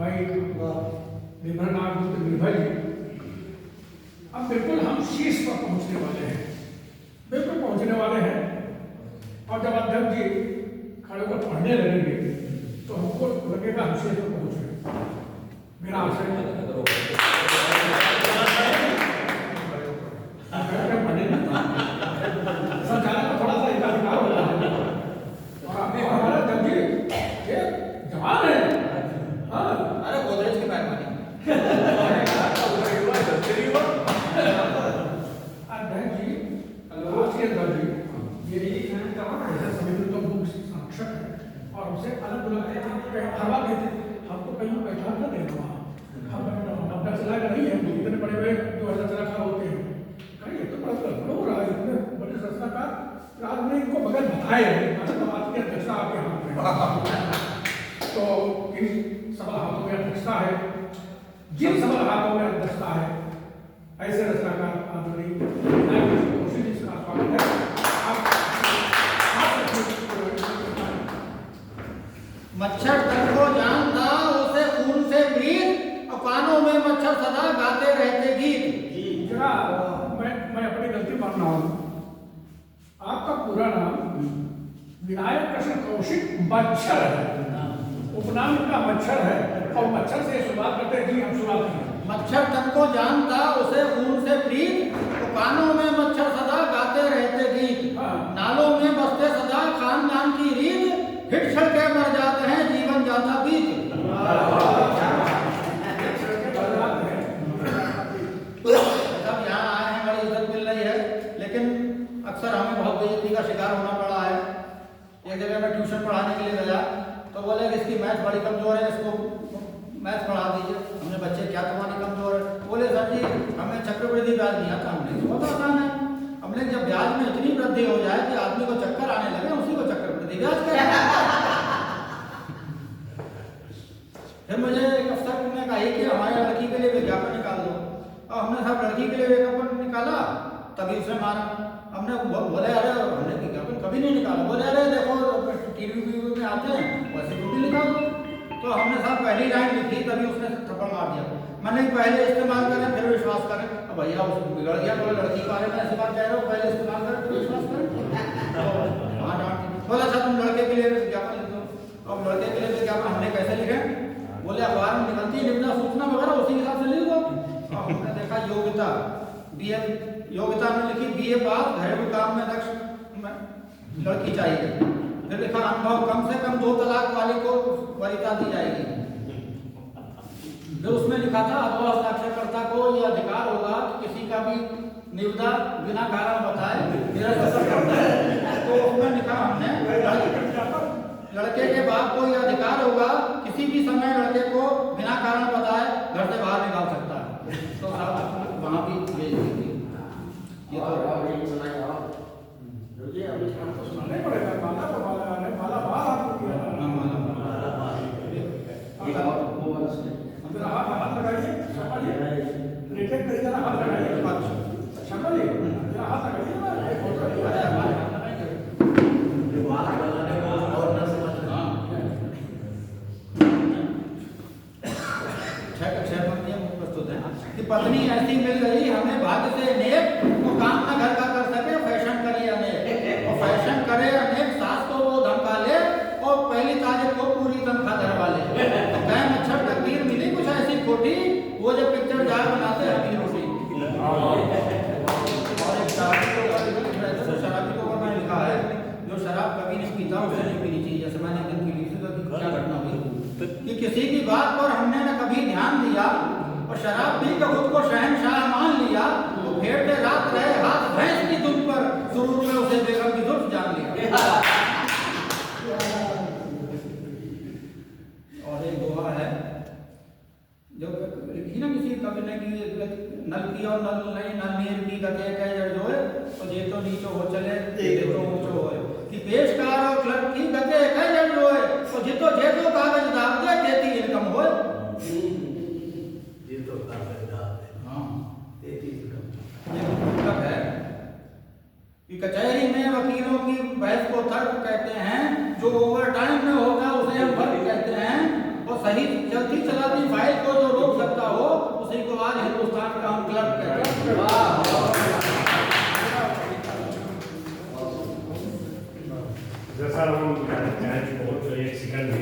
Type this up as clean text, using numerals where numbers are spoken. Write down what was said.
भाई निर्भयनाथ पुत्र निर्भय जी, अब बिल्कुल हम शीर्ष पर पहुंचने वाले हैं, बिल्कुल पहुंचने वाले हैं। और जब अध्यक्ष जी खड़े होकर पढ़ने लगेंगे तो हमको लगेगा हम शीर्ष पर पहुंच गए। मेरा आशय संचालक को थोड़ा सा एकाधिकार होता है, और हमारा अध्यक्ष जी ये जवान है। अरे गोदरेज की मेहरबानी। अध्यक्ष जी, आज के अध्यक्ष जी ये समिति तो मुख्य संरक्षक है और उसे अलग अलग हवा देते, हमको कहीं बैठा कर देना वहाँ, हम अपना चलाएगा नहीं है। इतने बड़े बड़े 2000 चला होते हैं, कहीं ये तो बड़ा गड़बड़ हो रहा है, इतने बड़े संस्था का राज ने इनको बगैर बताए बात की अध्यक्षता आपके हाथ में। तो इन सबल हाथों में अध्यक्षता है, जिन सबल हाथों में अध्यक्षता है ऐसे रचनाकार आदरणीय कौशिक जी का स्वागत है। मच्छर तन को जानता उसे खून से प्रीत, और कानों में मच्छर सदा गाते रहते गीत। जरा मैं अपनी गलती मान रहा हूँ, आपका पूरा नाम विनायक कृष्ण कौशिक मच्छर है, उपनाम का मच्छर है, और मच्छर से शुरुआत करते हैं। जी हम शुरुआत करें। मच्छर तन को जानता उसे खून से प्रीत, तो कानों में मच्छर सदा गाते रहते गीत। नालों में बसते सदा खानदान की रीत, हिट के मर जाते हैं जीवन जाता बीत। सब यहाँ आए हैं, बड़ी इज्जत मिल रही है, लेकिन अक्सर हमें बहुत बेइज्जती का शिकार होना पड़ा है। एक जगह मैं ट्यूशन पढ़ाने के लिए गया तो बोले कि इसकी मैथ बड़ी कमजोर है, इसको मैथ पढ़ा दीजिए। हमने बच्चे क्या तुम्हारी कमजोर है? बोले सर जी हमें चक्रवृद्धि ब्याज नहीं आता। हमने बहुत आसान है, हमने जब ब्याज में इतनी वृद्धि हो जाए कि आदमी को चक्कर आने लगे, उसी को चक्रवृद्धि ब्याज कहते। फिर मुझे एक अफसर ने कहा कि हमारे लड़की के लिए विज्ञापन निकाल दो, और हमने सब लड़की के लिए विज्ञापन निकाला, तभी उसने मारा। हमने बोले अरे हमने विज्ञापन कभी नहीं निकाला। बोले अरे देखो टीवी में आते हैं वैसे भी लिखा दो। तो हमने साहब पहली लाइन लिखी, तभी उसने थप्पड़ मार दिया। मैंने पहले इस्तेमाल करें फिर विश्वास करें। अब भैया उसको बिगड़ गया, बोले लड़की के बारे में ऐसी बात कह रहे हो, पहले इस्तेमाल करें फिर विश्वास करें। हाँ डांट बोला अच्छा तुम लड़के के लिए विज्ञापन लिख दो। अब लड़के के लिए विज्ञापन हमने कैसे लिखे? बोले अखबार में निकलती है निम्न सूचना वगैरह, उसी हिसाब से लिख दो। हमने देखा योग्यता बीए, योग्यता में लिखी बीए पास, घरेलू काम में दक्ष लड़की चाहिए। फिर लिखा अनुभव कम से कम 2 तलाक वाली को वरीयता दी जाएगी। फिर उसमें लिखा था अथवा हस्ताक्षरकर्ता को यह अधिकार होगा कि किसी का भी निविदा बिना कारण बताए निरस्त करता है। तो उसमें लिखा हमने लड़के के बाप को यह अधिकार होगा किसी भी समय लड़के को बिना कारण बताए घर से बाहर निकाल सकता है। तो साहब वहाँ भी भेज दीजिए। ये तो अभी तो सुनाना ही पड़ेगा। माला हाथ लगाइए, रिटेक करिए ना, हाथ लगाइए। शर्मा जी हाथ लगाइए ना, कि पत्नी ऐसी मिल गई हमें भाग्य से नेक, वो काम ना घर का कर सके फैशन करिए अनेक, और फैशन करे अनेक सास को वो धमका ले, और पहली तारीख को पूरी तनख्वाह धरवा ले। तो कहे मच्छर तकदीर मिली कुछ ऐसी खोटी, वो जब पिक्चर जार बनाते हरी रोटी। और एक शराबी को मैंने लिखा है जो शराब कभी नहीं पीता उसे नहीं पीनी चाहिए। जैसे मैंने दिन की क्या घटना हुई कि किसी की बात पर हमने न कभी ध्यान दिया, और शराब पी कर खुद को शहनशाह मान लिया, तो फेरते रात रहे हाथ भैंस की धुन पर, सुरूर में उसे बेगम की धुन जान लिया। और एक दोहा है जो लिखी ना किसी कवि ने कि नल की और नल नहीं नल नीर की गते कह जो है, तो जे तो नीचो हो चले जे तो ऊंचो होए, कि पेशकार और क्लर्क की गते कह जो है, तो जे तो कागज दाब दे जेती इनकम होए। कि कचहरी में वकीलों की बहस को तर्क कहते हैं, जो ओवर टाइम में होता है उसे हम वर्क कहते हैं, और सही चलती चलाती आज हिंदुस्तान का हम क्लब कहते हैं। जैसा हम बहुत एक सेकंड